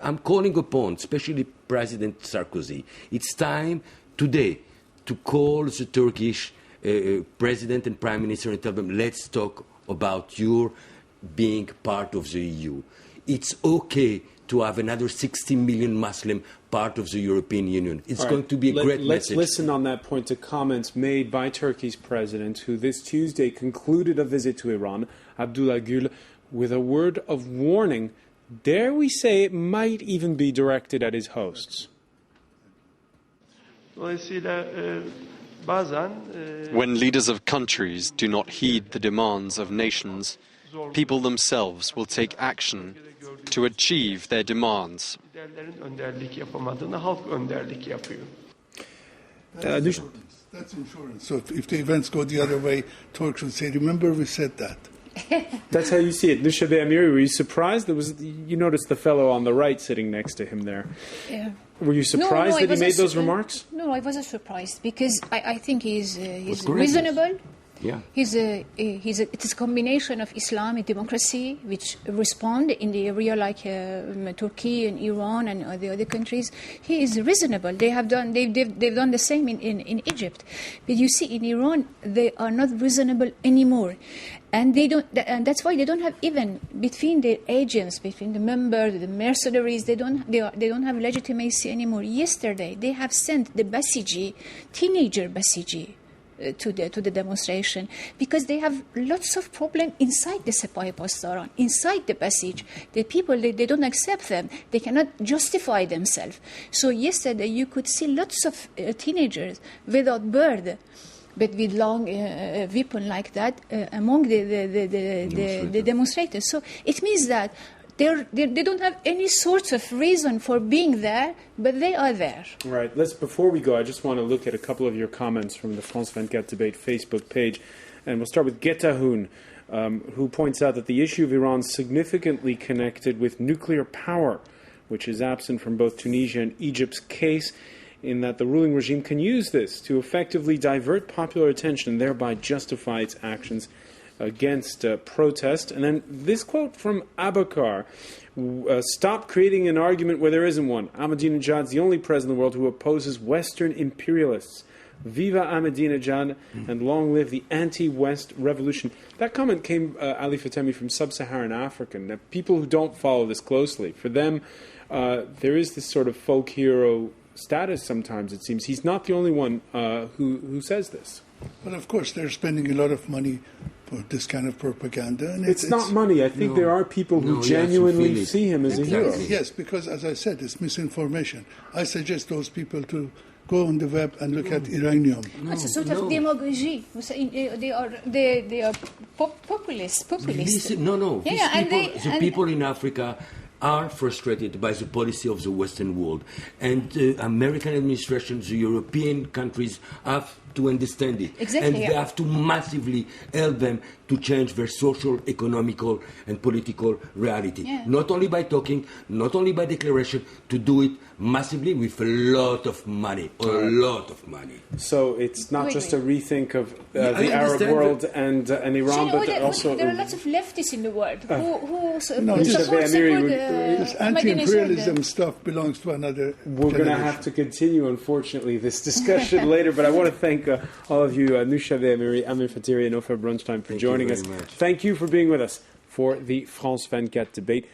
I'm calling upon, especially President Sarkozy, it's time today to call the Turkish President and Prime Minister and tell them, let's talk about your being part of the EU. It's okay to have another 60 million Muslim part of the European Union. It's going to be a great message. Let's listen on that point to comments made by Turkey's president, who this Tuesday concluded a visit to Iran, Abdullah Gul, with a word of warning. Dare we say it might even be directed at his hosts. When leaders of countries do not heed the demands of nations, people themselves will take action to achieve their demands. That's insurance. So if the events go the other way, Turks would say, remember we said that. That's how you see it. Nushabeh Amiri, were you surprised? You noticed the fellow on the right sitting next to him there. Yeah. Were you surprised that he made those remarks? No, I wasn't surprised because I think he's reasonable. Yeah. It's a combination of Islam and democracy, which respond in the area like Turkey and Iran and the other countries. He is reasonable. They've done the same in Egypt, but you see in Iran they are not reasonable anymore, and they don't. And that's why they don't have even between the agents, between the members, the mercenaries. They don't have legitimacy anymore. Yesterday they have sent the Basiji, teenager Basiji, to the demonstration because they have lots of problems inside the Sepahi Pastaran, inside the Basij. The people, they don't accept them. They cannot justify themselves. So yesterday you could see lots of teenagers without bird, but with long weapon like that among the demonstrators. So it means that they don't have any sort of reason for being there, but they are there. Right. Before we go, I just want to look at a couple of your comments from the France 24 Debate Facebook page. And we'll start with Getahoun, who points out that the issue of Iran is significantly connected with nuclear power, which is absent from both Tunisia and Egypt's case, in that the ruling regime can use this to effectively divert popular attention and thereby justify its actions against protest. And then this quote from Abakar, stop creating an argument where there isn't one. Ahmadinejad's the only president in the world who opposes Western imperialists. Viva Ahmadinejad and long live the anti-West revolution. That comment came, Ali Fatemi, from sub-Saharan Africa. Now, people who don't follow this closely, for them, there is this sort of folk hero status sometimes, it seems. He's not the only one who says this. Well, of course, they're spending a lot of money for this kind of propaganda. And it's not money. I think there are people who genuinely see him as a hero. Yes, because, as I said, it's misinformation. I suggest those people to go on the web and look at Iranian. It's a sort of demagogy. They are populists. Listen, the people in Africa are frustrated by the policy of the Western world. And the American administration, the European countries have to understand it. Exactly, and they have to massively help them to change their social, economical, and political reality. Yeah. Not only by talking, not only by declaration, to do it massively with a lot of money. So it's not just a rethink of the Arab world and Iran, but also... There are lots of leftists in the world who support this anti-imperialism stuff belongs to another We're going to have to continue, unfortunately, this discussion later, but I want to thank all of you, Nushabeh Amiri, Amir Fatiri, and Ofer Brunstein, for joining us. Much. Thank you for being with us for the France 24 Debate.